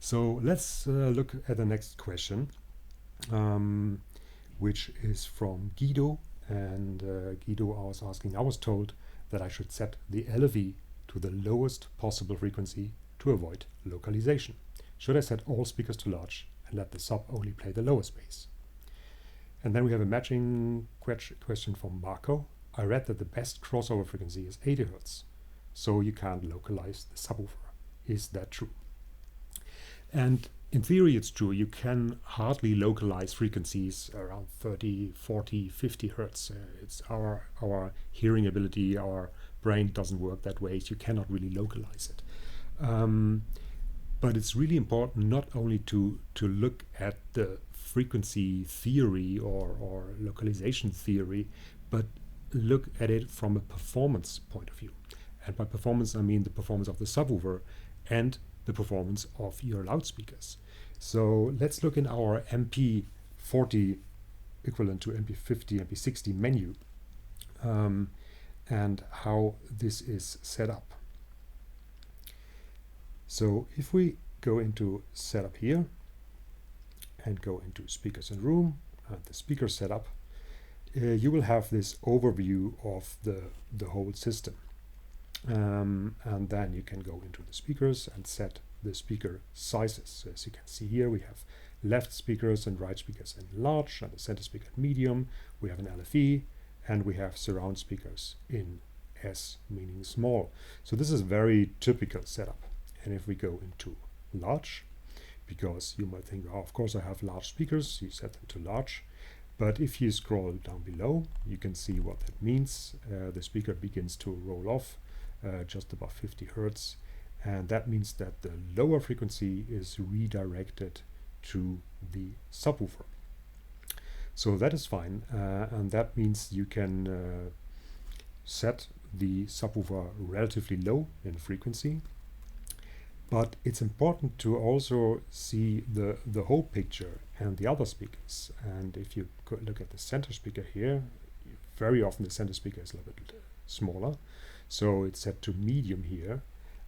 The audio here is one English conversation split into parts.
So let's look at the next question, which is from Guido. And Guido was asking, I was told that I should set the LFE to the lowest possible frequency to avoid localization. Should I set all speakers to large and let the sub only play the lowest bass? And then we have a matching question from Marco. I read that the best crossover frequency is 80 Hz, so you can't localize the subwoofer. Is that true? And in theory, it's true. You can hardly localize frequencies around 30, 40, 50 Hertz. It's our hearing ability, our brain doesn't work that way, so you cannot really localize it. But it's really important not only to look at the frequency theory or localization theory, but look at it from a performance point of view. And by performance, I mean the performance of the subwoofer and the performance of your loudspeakers. So let's look in our MP40 equivalent to MP50, MP60 menu and how this is set up. So if we go into setup here and go into speakers and room and the speaker setup, you will have this overview of the whole system. And then you can go into the speakers and set the speaker sizes. So as you can see here, we have left speakers and right speakers in large and the center speaker in medium. We have an LFE and we have surround speakers in S, meaning small. So this is a very typical setup. And if we go into large, because you might think, oh, of course I have large speakers, you set them to large. But if you scroll down below, you can see what that means. The speaker begins to roll off just above 50 Hertz. And that means that the lower frequency is redirected to the subwoofer. So that is fine. And that means you can set the subwoofer relatively low in frequency. But it's important to also see the whole picture and the other speakers. And if you look at the center speaker here, very often the center speaker is a little bit smaller. So it's set to medium here.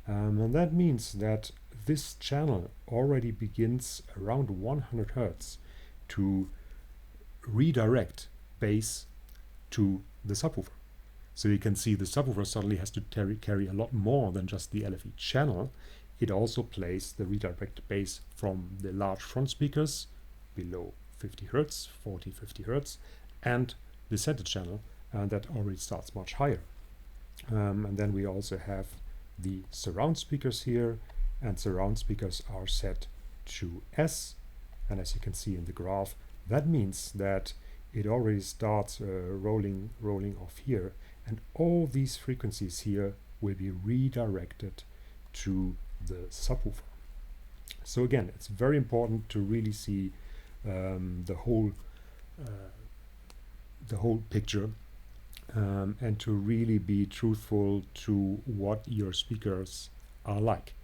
And that means that this channel already begins around 100 Hertz to redirect bass to the subwoofer. So you can see the subwoofer suddenly has to carry a lot more than just the LFE channel. It also plays the redirected bass from the large front speakers below 50 Hertz, 40, 50 Hertz, and the center channel, and that already starts much higher. And then we also have the surround speakers here, and surround speakers are set to S. And as you can see in the graph, that means that it already starts rolling off here, and all these frequencies here will be redirected to the subwoofer. So again, it's very important to really see the whole picture and to really be truthful to what your speakers are like.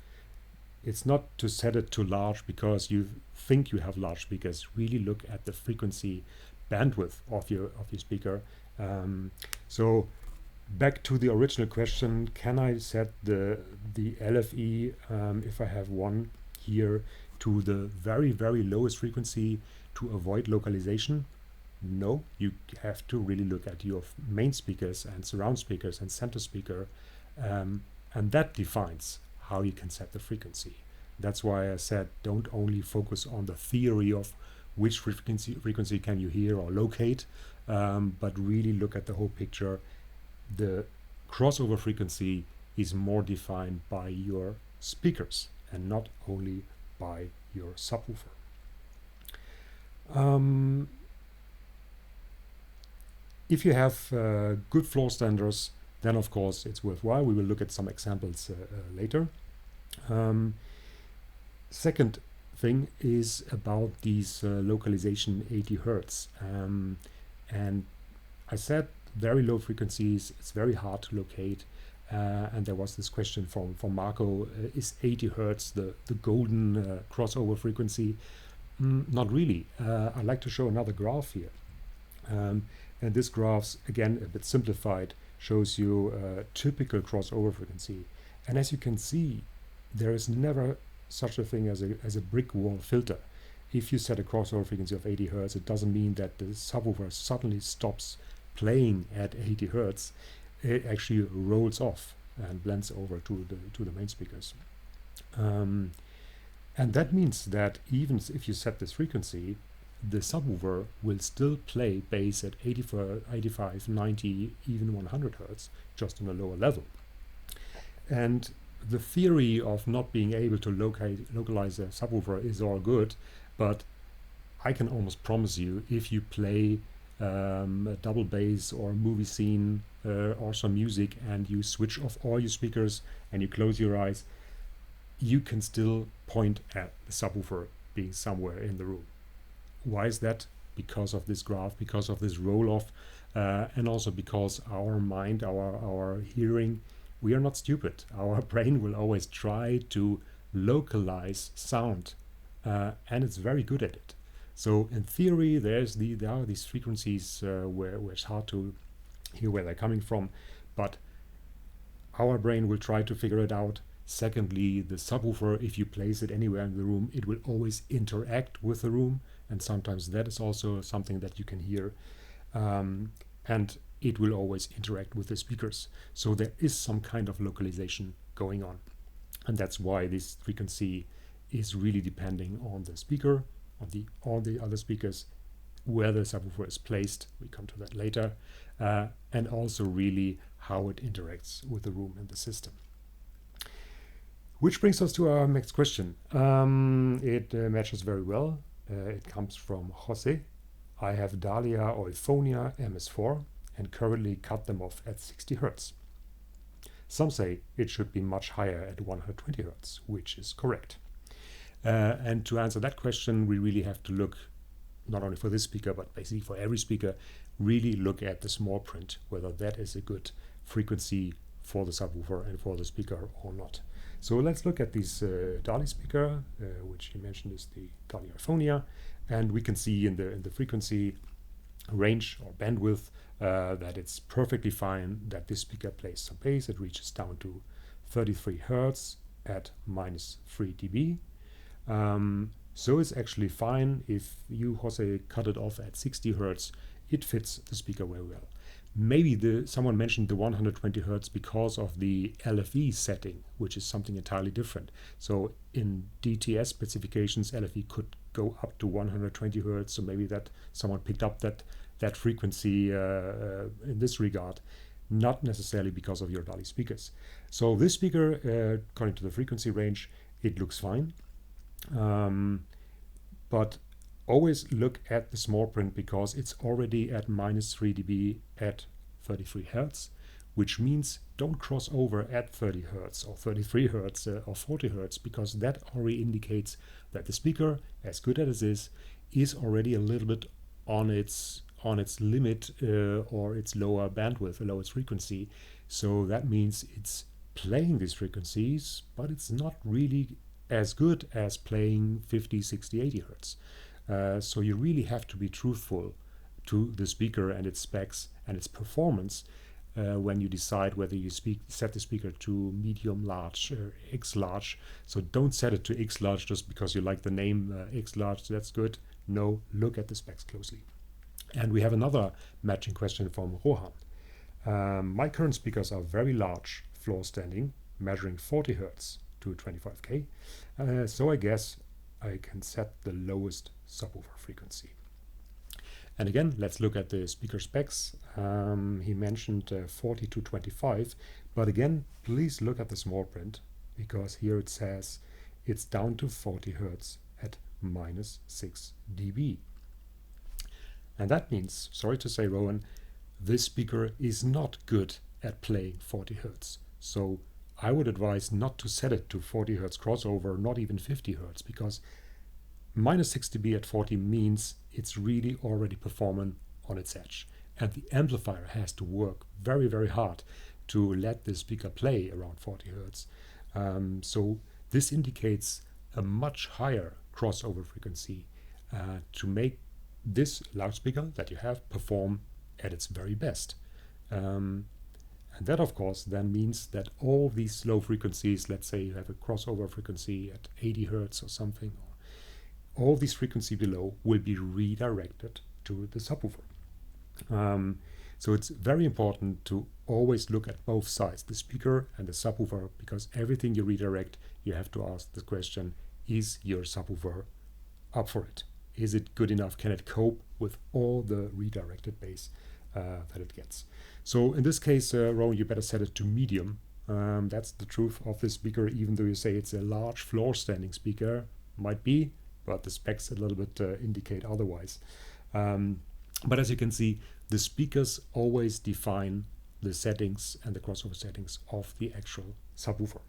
It's not to set it to large because you think you have large speakers. Really look at the frequency bandwidth of your speaker. So back to the original question, can I set the LFE, if I have one here, to the very, very lowest frequency to avoid localization? No, you have to really look at your main speakers and surround speakers and center speaker, and that defines how you can set the frequency. That's why I said don't only focus on the theory of which frequency can you hear or locate, but really look at the whole picture. The crossover frequency is more defined by your speakers and not only by your subwoofer. If you have good floor standards, then of course it's worthwhile. We will look at some examples later. Second thing is about these localization 80 Hertz. And I said very low frequencies, it's very hard to locate. And there was this question from Marco, is 80 Hertz the golden crossover frequency? Not really. I'd like to show another graph here. And this graph, again, a bit simplified, shows you a typical crossover frequency. And as you can see, there is never such a thing as a brick wall filter. If you set a crossover frequency of 80 Hertz, it doesn't mean that the subwoofer suddenly stops playing at 80 Hertz. It actually rolls off and blends over to the main speakers. And that means that even if you set this frequency, the subwoofer will still play bass at 85, 90, even 100 Hertz, just on a lower level. And the theory of not being able to localize a subwoofer is all good, but I can almost promise you, if you play a double bass or a movie scene or some music and you switch off all your speakers and you close your eyes, you can still point at the subwoofer being somewhere in the room. Why is that? Because of this graph, because of this roll-off, and also because our mind, our hearing, we are not stupid. Our brain will always try to localize sound, and it's very good at it. So in theory, there are these frequencies where it's hard to hear where they're coming from, but our brain will try to figure it out. Secondly, the subwoofer, if you place it anywhere in the room, it will always interact with the room, and sometimes that is also something that you can hear. And it will always interact with the speakers. So there is some kind of localization going on. And that's why this frequency is really depending on the speaker, on all the other speakers, where the subwoofer is placed. We come to that later. And also really how it interacts with the room and the system. Which brings us to our next question. It matches very well. It comes from Jose. I have Dahlia Euphonia MS4 and currently cut them off at 60 Hertz. Some say it should be much higher at 120 Hertz, which is correct. And to answer that question, we really have to look, not only for this speaker, but basically for every speaker, really look at the small print, whether that is a good frequency for the subwoofer and for the speaker or not. So let's look at this Dahlia speaker, which he mentioned is the Dahlia Euphonia, and we can see in the frequency range or bandwidth that it's perfectly fine that this speaker plays some bass. It reaches down to 33 Hertz at -3 dB. So it's actually fine. If you, Jose, cut it off at 60 Hertz, it fits the speaker very well. Maybe someone mentioned the 120 Hertz because of the LFE setting, which is something entirely different. So in DTS specifications, LFE could go up to 120 Hertz. So maybe that someone picked up that frequency in this regard, not necessarily because of your Dahlia speakers. So this speaker, according to the frequency range, it looks fine. But always look at the small print because it's already at -3 dB at 33 Hertz, which means don't cross over at 30 Hertz or 33 Hertz or 40 Hertz, because that already indicates that the speaker, as good as it is already a little bit on its limit or its lower bandwidth, or lowest frequency. So that means it's playing these frequencies, but it's not really as good as playing 50, 60, 80 Hertz. So you really have to be truthful to the speaker and its specs and its performance when you decide whether you set the speaker to medium large or X large. So don't set it to X large just because you like the name X large. That's good. No, look at the specs closely. And we have another matching question from Rohan. My current speakers are very large, floor standing, measuring 40 Hertz to 25K. So I guess I can set the lowest subwoofer frequency. And again, let's look at the speaker specs. He mentioned 40 to 25, but again, please look at the small print, because here it says it's down to 40 Hertz at -6 dB. And that means, sorry to say, Rowan, this speaker is not good at playing 40 Hertz. So I would advise not to set it to 40 Hertz crossover, not even 50 Hertz, because -6 dB at 40 means it's really already performing on its edge. And the amplifier has to work very, very hard to let the speaker play around 40 Hertz. So this indicates a much higher crossover frequency to make this loudspeaker that you have perform at its very best. And And that, of course, then means that all these low frequencies, let's say you have a crossover frequency at 80 hertz or something, all these frequencies below will be redirected to the subwoofer. So it's very important to always look at both sides, the speaker and the subwoofer, because everything you redirect, you have to ask the question, is your subwoofer up for it? Is it good enough? Can it cope with all the redirected bass that it gets? So in this case, Rowan, you better set it to medium. That's the truth of this speaker, even though you say it's a large floor standing speaker. Might be, but the specs a little bit indicate otherwise. But as you can see, the speakers always define the settings and the crossover settings of the actual subwoofer.